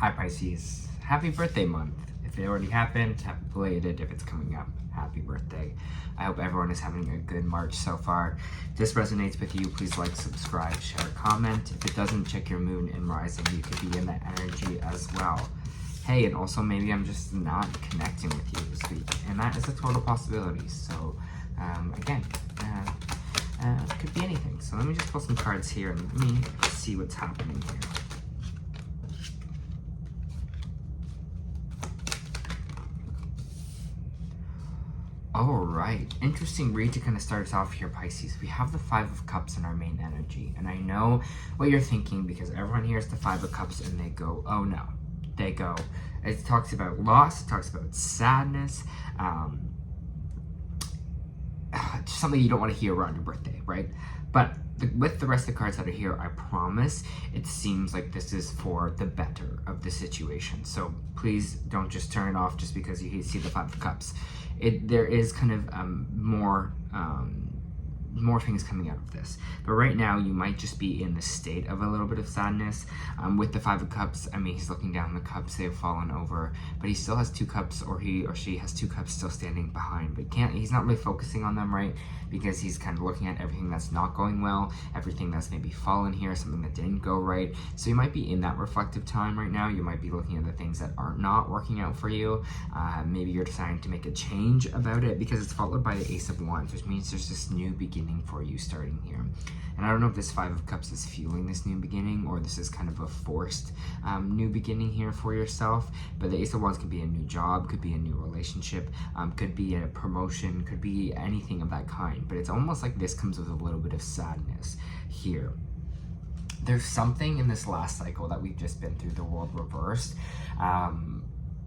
Hi Pisces, happy birthday month. If it already happened, happy belated. If it's coming up, happy birthday. I hope everyone is having a good March so far. If this resonates with you, please like, subscribe, share, comment. If it doesn't, check your moon and rising. You could be in that energy as well. Hey, and also maybe I'm just not connecting with you this week, and that is a total possibility. So again, it could be anything. So let me just pull some cards here and let me see what's happening here. All right, interesting read to kind of start us off here, Pisces. We have the Five of Cups in our main energy, and I know what you're thinking because everyone hears the Five of Cups and they go, oh no. They go, it talks about loss, it talks about sadness, just something you don't want to hear around your birthday, right? But with the rest of the cards that are here, I promise it seems like this is for the better of the situation. So please don't just turn it off just because you see the Five of Cups. There is kind of more things coming out of this, but right now you might just be in the state of a little bit of sadness. With the Five of Cups, I mean, he's looking down, the cups, they've fallen over, but he still has two cups, or he or she has two cups still standing behind, but he's not really focusing on them, right? Because he's kind of looking at everything that's not going well, everything that's maybe fallen here, something that didn't go right. So you might be in that reflective time right now. You might be looking at the things that are not working out for you. Maybe you're deciding to make a change about it, because it's followed by the Ace of Wands, which means there's this new beginning for you starting here. And I don't know if this Five of Cups is fueling this new beginning, or this is kind of a forced new beginning here for yourself. But the Ace of Wands could be a new job, could be a new relationship, could be a promotion, could be anything of that kind. But it's almost like this comes with a little bit of sadness here. There's something in this last cycle that we've just been through, the world reversed,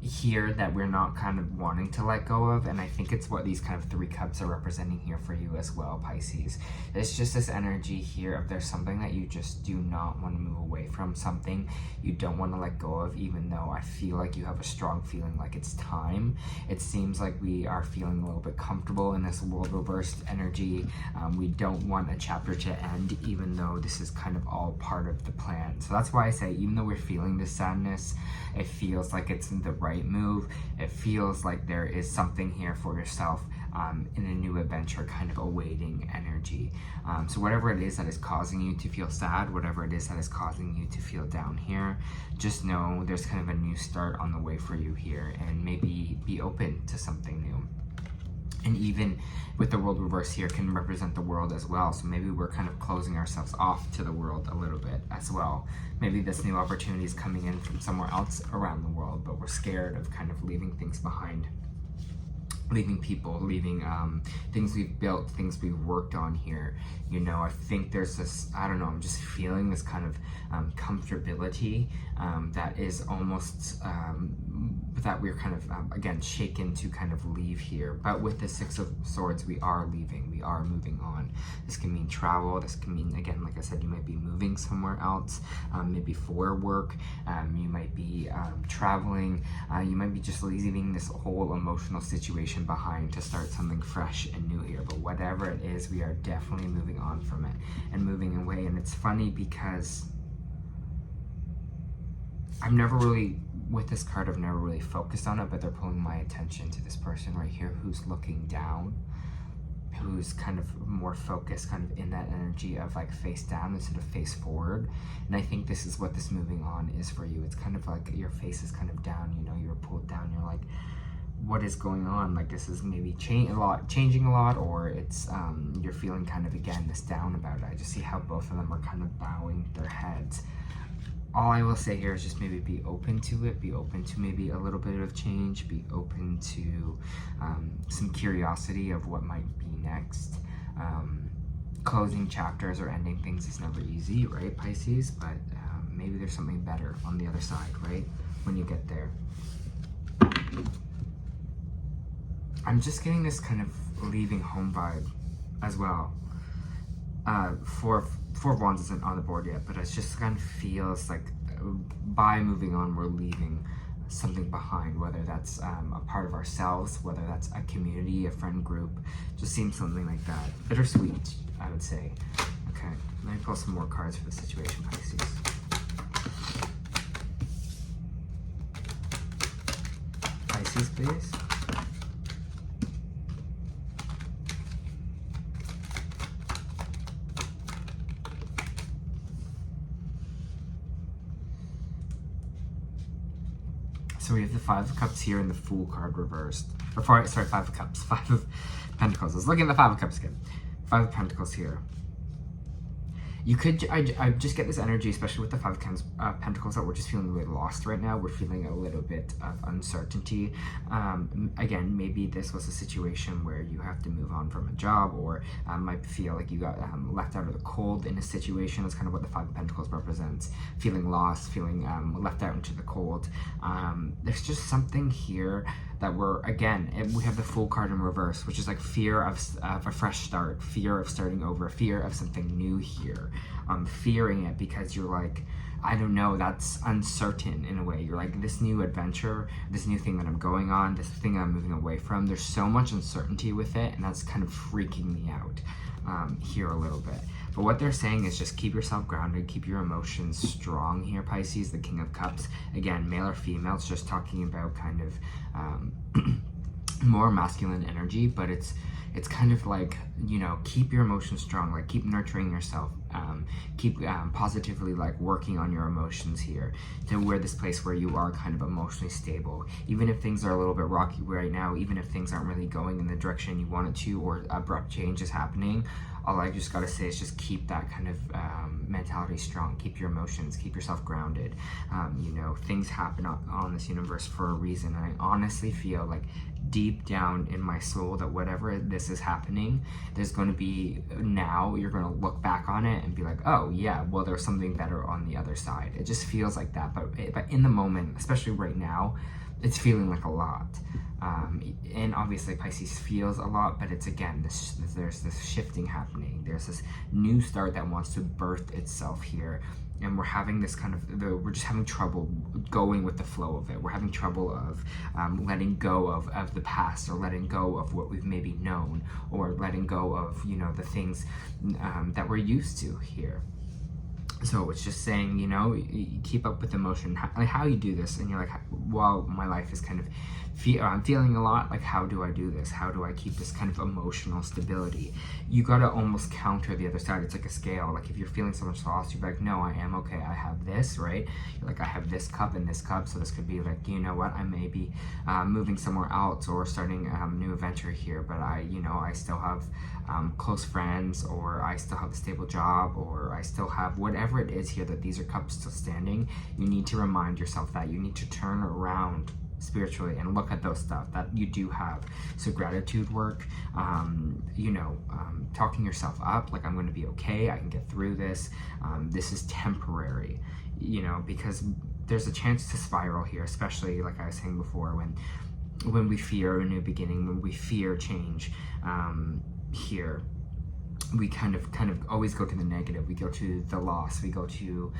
here that we're not kind of wanting to let go of, and I think it's what these kind of three cups are representing here for you as well, Pisces. It's just this energy here of there's something that you just do not want to move away from, something you don't want to let go of, even though I feel like you have a strong feeling like it's time. It seems like we are feeling a little bit comfortable in this world reversed energy. We don't want a chapter to end, even though this is kind of all part of the plan. So that's why I say, even though we're feeling this sadness, it feels like it's in the right move. It feels like there is something here for yourself in a new adventure, kind of awaiting energy. So whatever it is that is causing you to feel sad, whatever it is that is causing you to feel down here, just know there's kind of a new start on the way for you here, and maybe be open to something new. And even with the world reverse here can represent the world as well. So maybe we're kind of closing ourselves off to the world a little bit as well. Maybe this new opportunity is coming in from somewhere else around the world, but we're scared of kind of leaving things behind. Leaving people, leaving things we've built, things we've worked on here. You know, I think there's this, I don't know, I'm just feeling this kind of comfortability that is almost, that we're kind of, again, shaken to kind of leave here. But with the Six of Swords, we are leaving, we are moving on. This can mean travel, this can mean, again, like I said, you might be moving somewhere else, maybe for work, you might be traveling, you might be just leaving this whole emotional situation behind to start something fresh and new here. But whatever it is, we are definitely moving on from it and moving away. And it's funny because I've never really, with this card, I've never really focused on it, but they're pulling my attention to this person right here who's looking down, who's kind of more focused, kind of in that energy of like face down instead of face forward. And I think this is what this moving on is for you. It's kind of like your face is kind of down, you know, you're pulled down, you're like, what is going on? Like this is maybe changing a lot, or it's you're feeling kind of, again, this down about it. I just see how both of them are kind of bowing their heads. All I will say here is just maybe be open to it, be open to maybe a little bit of change, be open to some curiosity of what might be next. Closing chapters or ending things is never easy, right, Pisces? But maybe there's something better on the other side, right, when you get there. I'm just getting this kind of leaving home vibe as well. Four of Wands isn't on the board yet, but it just kind of feels like by moving on, we're leaving something behind, whether that's a part of ourselves, whether that's a community, a friend group, just seems something like that. Bittersweet, I would say. Okay, let me pull some more cards for the situation, Pisces. Pisces, please. So we have the Five of Cups here and the Fool card reversed. Or sorry, Five of Cups. Five of Pentacles. I was looking at the Five of Cups again. Five of Pentacles here. You could, I just get this energy, especially with the Five of Pentacles, that we're just feeling really lost right now. We're feeling a little bit of uncertainty. Again, maybe this was a situation where you have to move on from a job, or might feel like you got left out of the cold in a situation. That's kind of what the Five of Pentacles represents. Feeling lost, feeling left out into the cold. There's just something here that we have the Fool card in reverse, which is like fear of a fresh start, fear of starting over, fear of something new here. Fearing it because you're like, I don't know, that's uncertain in a way. You're like, this new adventure, this new thing that I'm going on, this thing I'm moving away from, there's so much uncertainty with it, and that's kind of freaking me out here a little bit. But what they're saying is just keep yourself grounded, keep your emotions strong here, Pisces, the King of Cups. Again, male or female, it's just talking about kind of more masculine energy, but it's kind of like, you know, keep your emotions strong, like keep nurturing yourself, keep positively like working on your emotions here to where this place where you are kind of emotionally stable. Even if things are a little bit rocky right now, even if things aren't really going in the direction you want it to, or abrupt change is happening, all I just gotta say is just keep that kind of mentality strong, keep your emotions, keep yourself grounded. You know, things happen on this universe for a reason, and I honestly feel like deep down in my soul that whatever this is happening, there's going to be, now you're going to look back on it and be like, oh yeah, well there's something better on the other side. It just feels like that, but in the moment, especially right now, it's feeling like a lot. And obviously Pisces feels a lot, but it's again, there's this shifting happening. There's this new start that wants to birth itself here. And we're having this kind of, we're just having trouble going with the flow of it. We're having trouble of letting go of the past, or letting go of what we've maybe known, or letting go of, you know, the things that we're used to here. So it's just saying, you know, you keep up with emotion, like how you do this, and you're like, well, my life is kind of, I'm feeling a lot, like how do I do this? How do I keep this kind of emotional stability? You gotta almost counter the other side. It's like a scale. Like if you're feeling so much loss, you're like, no, I am okay. I have this, right? You're like, I have this cup and this cup. So this could be like, you know what? I may be moving somewhere else or starting a new adventure here, but I still have close friends, or I still have a stable job, or I still have whatever it is here, that these are cups still standing. You need to remind yourself that you need to turn around spiritually and look at those stuff that you do have. So gratitude work, talking yourself up, like I'm going to be okay, I can get through this, this is temporary, you know, because there's a chance to spiral here, especially like I was saying before, when we fear a new beginning, when we fear change, here we kind of always go to the negative. We go to the loss. We go to,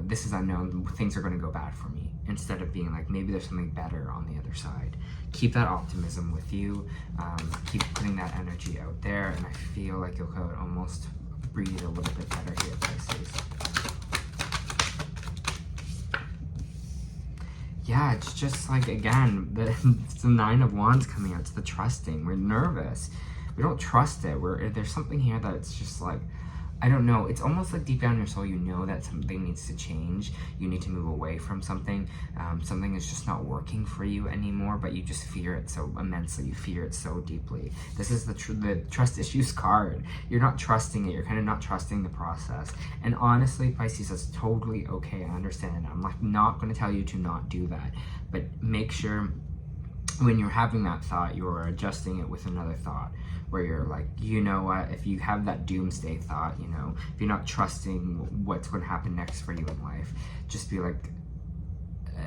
this is unknown. Things are going to go bad for me. Instead of being like, maybe there's something better on the other side. Keep that optimism with you. Keep putting that energy out there. And I feel like you'll almost breathe a little bit better here, Pisces. Yeah, it's just like, again, it's the Nine of Wands coming out. It's the trusting. We're nervous. We don't trust it. There's something here that it's just like, I don't know. It's almost like deep down in your soul, you know that something needs to change. You need to move away from something. Something is just not working for you anymore, but you just fear it so immensely. You fear it so deeply. This is the trust issues card. You're not trusting it. You're kind of not trusting the process. And honestly, Pisces, that's totally okay. I understand. I'm like not going to tell you to not do that, but make sure when you're having that thought, you're adjusting it with another thought, where you're like, you know what, if you have that doomsday thought, you know, if you're not trusting what's going to happen next for you in life, just be like,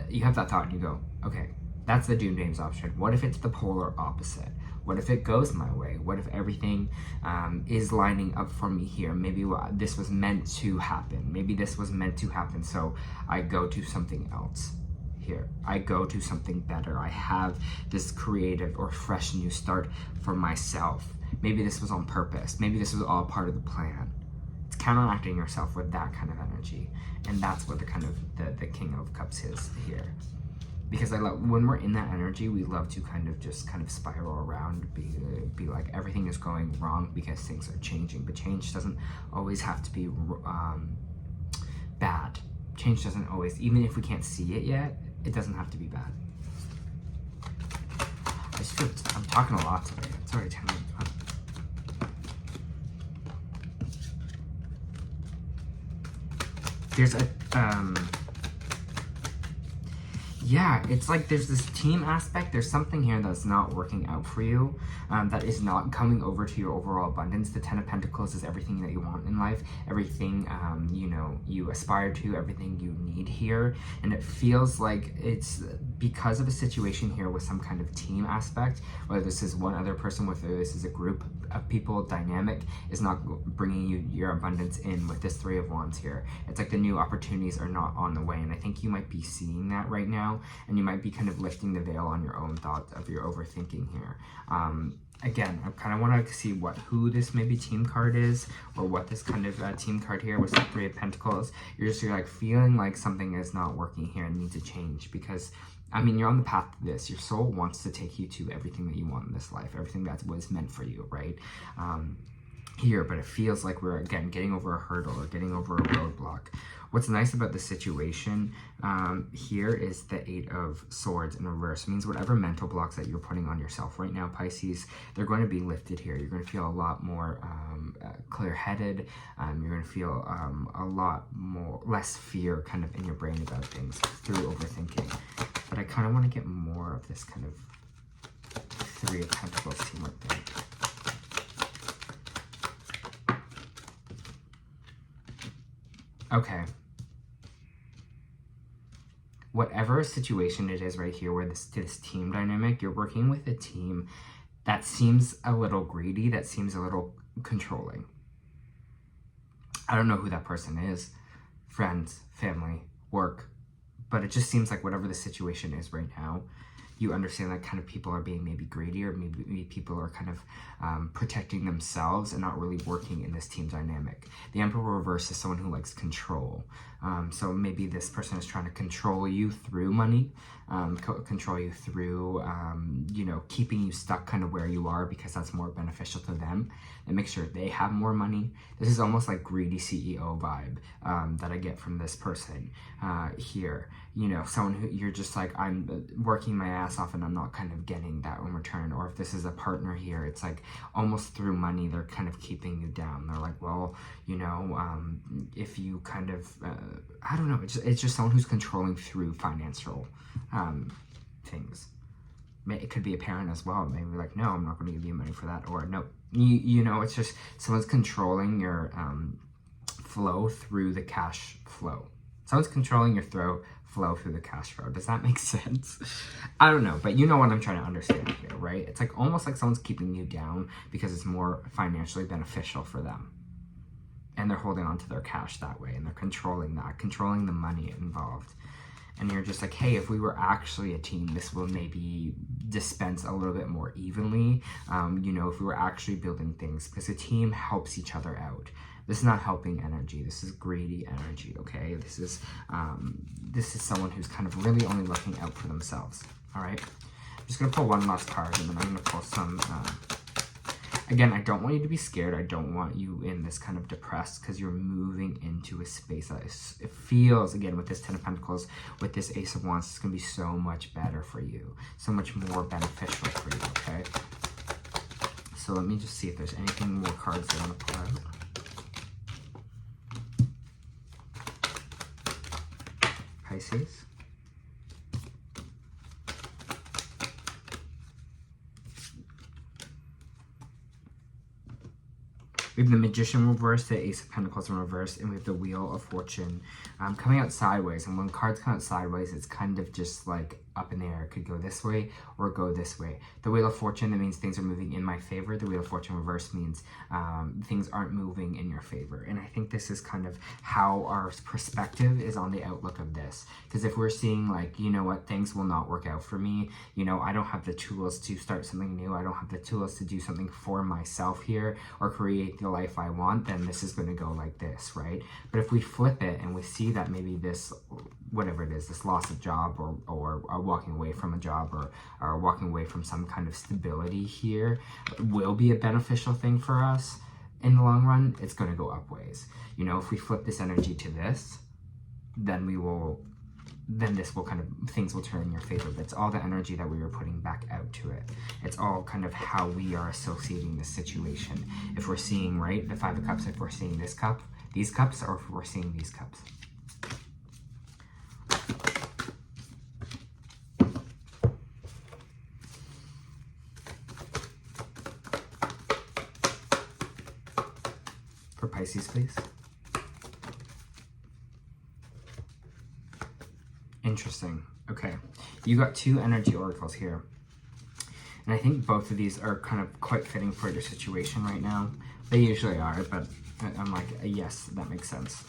you have that thought and you go, okay, that's the doomsday option. What if it's the polar opposite? What if it goes my way? What if everything is lining up for me here? Maybe this was meant to happen. Maybe this was meant to happen, so I go to something else. Here, I go to something better. I have this creative or fresh new start for myself. Maybe this was on purpose. Maybe this was all part of the plan. It's counteracting yourself with that kind of energy. And that's what the kind of the King of Cups is here. because when we're in that energy, we love to kind of spiral around, be like everything is going wrong because things are changing. But change doesn't always have to be bad. Change doesn't always, even if we can't see it yet, it doesn't have to be bad. I just feel I'm talking a lot today. It's already 10 minutes. There's a yeah, it's like there's this team aspect. There's something here that's not working out for you, that is not coming over to your overall abundance. The 10 of Pentacles is everything that you want in life, everything you know, you aspire to, everything you need here. And it feels like it's because of a situation here with some kind of team aspect, whether this is one other person, whether this is a group of people, dynamic is not bringing you your abundance in with this 3 of Wands here. It's like the new opportunities are not on the way, and I think you might be seeing that right now, and you might be kind of lifting the veil on your own thoughts of your overthinking here. Again, I kind of want to see who this maybe team card is, or what this kind of team card here with the 3 of Pentacles. You're like feeling like something is not working here and needs to change, because I mean, you're on the path to this. Your soul wants to take you to everything that you want in this life, everything that was meant for you, right? Here, but it feels like we're, again, getting over a hurdle or getting over a roadblock. What's nice about the situation here is the 8 of Swords in reverse. It means whatever mental blocks that you're putting on yourself right now, Pisces, they're going to be lifted here. You're going to feel a lot more clear-headed. You're going to feel a lot less fear kind of in your brain about things through overthinking. But I kind of want to get more of this kind of 3 of Pentacles teamwork thing. Okay. Whatever situation it is right here where this team dynamic, you're working with a team that seems a little greedy, that seems a little controlling. I don't know who that person is. Friends, family, work. But it just seems like whatever the situation is right now, you understand that kind of people are being maybe greedy, or maybe people are kind of protecting themselves and not really working in this team dynamic. The Emperor reverse is someone who likes control. So maybe this person is trying to control you through money, control you through, you know, keeping you stuck kind of where you are because that's more beneficial to them, and make sure they have more money. This is almost like greedy CEO vibe that I get from this person here. You know, someone who you're just like, I'm working my ass off and I'm not kind of getting that in return. Or if this is a partner here, it's like almost through money, they're kind of keeping you down. They're like, well, you know, if you kind of, I don't know, it's just someone who's controlling through financial things. It could be a parent as well. Maybe like, no, I'm not going to give you money for that. Or no, you know, it's just someone's controlling your flow through the cash flow. Someone's controlling your flow through the cash flow. Does that make sense? I don't know, but you know what I'm trying to understand here, right? It's like almost like someone's keeping you down because it's more financially beneficial for them. And they're holding on to their cash that way, and they're controlling that, controlling the money involved. And you're just like, hey, if we were actually a team, this will maybe dispense a little bit more evenly. You know, if we were actually building things, because a team helps each other out. This is not helping energy. This is greedy energy, okay? This is someone who's kind of really only looking out for themselves, all right? I'm just going to pull one last card, and then I'm going to pull some... Again, I don't want you to be scared. I don't want you in this kind of depressed, because you're moving into a space that is, it feels, again, with this 10 of Pentacles, with this Ace of Wands, it's going to be so much better for you, so much more beneficial for you, okay? So let me just see if there's anything more cards I want to pull out. Pisces. We have the Magician reversed, the Ace of Pentacles in reverse, and we have the Wheel of Fortune coming out sideways. And when cards come out sideways, it's kind of just like up in the air. It could go this way or go this way. The Wheel of Fortune, that means things are moving in my favor. The Wheel of Fortune reverse means things aren't moving in your favor. And I think this is kind of how our perspective is on the outlook of this. Because if we're seeing like, you know what, things will not work out for me. You know, I don't have the tools to start something new. I don't have the tools to do something for myself here or create the life I want, then this is going to go like this, right? But if we flip it and we see that maybe this whatever it is, this loss of job or walking away from a job or walking away from some kind of stability here will be a beneficial thing for us in the long run. It's going to go up ways. You know, if we flip this energy to this, then this will kind of, things will turn in your favor. But it's all the energy that we were putting back out to it. It's all kind of how we are associating this situation. If we're seeing, right, the Five of Cups, if we're seeing this cup, these cups, or if we're seeing these cups. For Pisces, please. Interesting. Okay, you got two energy oracles here. And I think both of these are kind of quite fitting for your situation right now. They usually are, but I'm like, yes, that makes sense.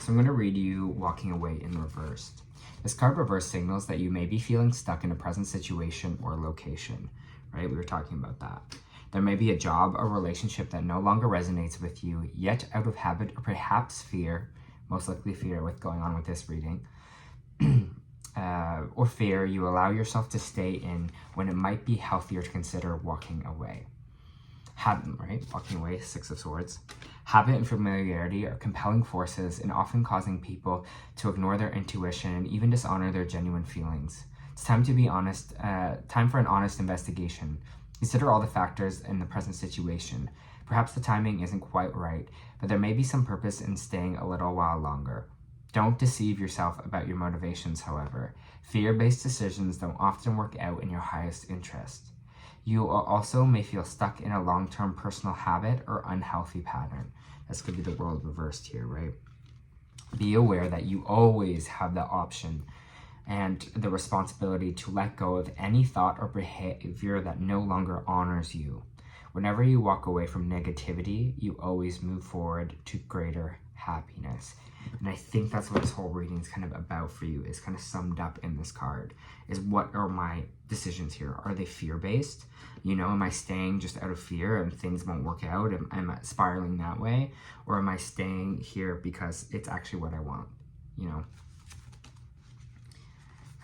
So I'm going to read you Walking Away in Reversed. This card reverse signals that you may be feeling stuck in a present situation or location, right? We were talking about that. There may be a job or relationship that no longer resonates with you, yet out of habit or perhaps fear, most likely fear with going on with this reading, or fear, you allow yourself to stay in when it might be healthier to consider walking away. Habit, right? Walking away, Six of Swords. Habit and familiarity are compelling forces and often causing people to ignore their intuition and even dishonor their genuine feelings. It's time to be honest, time for an honest investigation. Consider all the factors in the present situation. Perhaps the timing isn't quite right, but there may be some purpose in staying a little while longer. Don't deceive yourself about your motivations, however. Fear-based decisions don't often work out in your highest interest. You also may feel stuck in a long-term personal habit or unhealthy pattern. This could be the world reversed here, right? Be aware that you always have the option and the responsibility to let go of any thought or behavior that no longer honors you. Whenever you walk away from negativity, you always move forward to greater happiness. And I think that's what this whole reading is kind of about for you, is kind of summed up in this card, is what are my decisions here? Are they fear-based? You know, am I staying just out of fear and things won't work out? Am I spiraling that way? Or am I staying here because it's actually what I want? You know,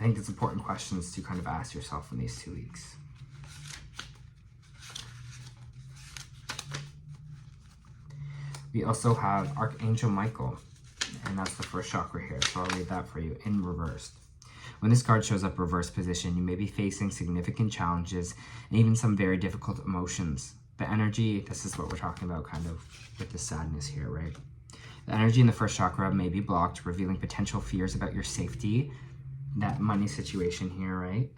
I think it's important questions to kind of ask yourself in these 2 weeks. We also have Archangel Michael, and that's the first chakra here, so I'll read that for you in reversed. When this card shows up reverse position, you may be facing significant challenges and even some very difficult emotions. The energy, this is what we're talking about kind of with the sadness here, right? The energy in the first chakra may be blocked, revealing potential fears about your safety, that money situation here, right?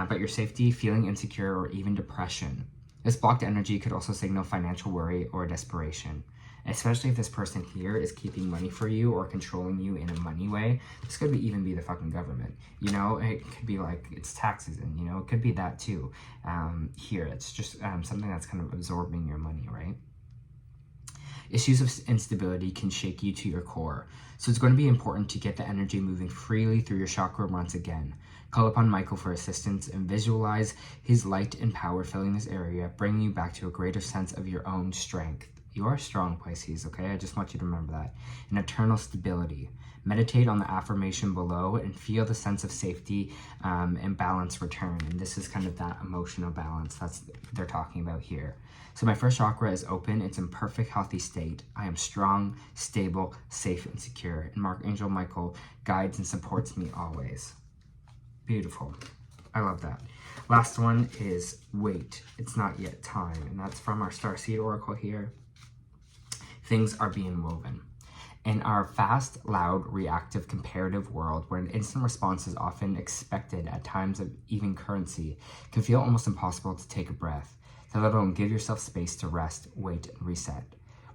But your safety, feeling insecure, or even depression. This blocked energy could also signal financial worry or desperation. Especially if this person here is keeping money for you or controlling you in a money way. This could even be the fucking government. You know, it could be like it's taxes, and you know, it could be that too. Here, it's just something that's kind of absorbing your money, right? Issues of instability can shake you to your core. So it's going to be important to get the energy moving freely through your chakra once again. Call upon Michael for assistance and visualize his light and power filling this area, bringing you back to a greater sense of your own strength. You are strong, Pisces, okay? I just want you to remember that. An eternal stability. Meditate on the affirmation below and feel the sense of safety and balance return. And this is kind of that emotional balance that's they're talking about here. So my first chakra is open. It's in perfect, healthy state. I am strong, stable, safe, and secure. And Archangel Michael guides and supports me always. Beautiful. I love that. Last one is wait. It's not yet time. And that's from our Starseed Oracle here. Things are being woven. In our fast, loud, reactive, comparative world, where an instant response is often expected at times of even currency, it can feel almost impossible to take a breath, let alone give yourself space to rest, wait, and reset.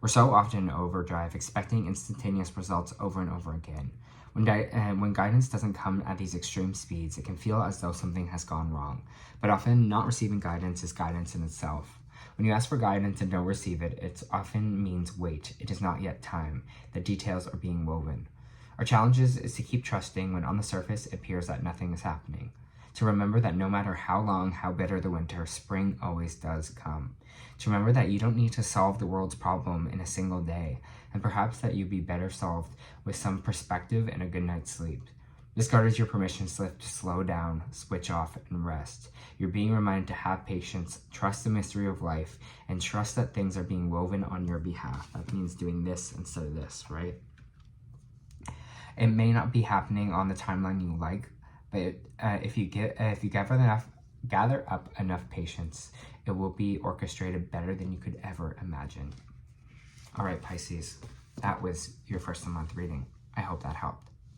We're so often in overdrive, expecting instantaneous results over and over again. When guidance doesn't come at these extreme speeds, it can feel as though something has gone wrong. But often, not receiving guidance is guidance in itself. When you ask for guidance and don't receive it, it often means wait. It is not yet time. The details are being woven. Our challenge is to keep trusting when on the surface it appears that nothing is happening. To remember that no matter how long, how bitter the winter, spring always does come. To remember that you don't need to solve the world's problem in a single day, and perhaps that you'd be better solved with some perspective and a good night's sleep. This card is your permission slip to slow down, switch off, and rest. You're being reminded to have patience, trust the mystery of life, and trust that things are being woven on your behalf. That means doing this instead of this, right? It may not be happening on the timeline you like, but if you gather up enough patience, it will be orchestrated better than you could ever imagine. All right, Pisces, that was your first of the month reading. I hope that helped.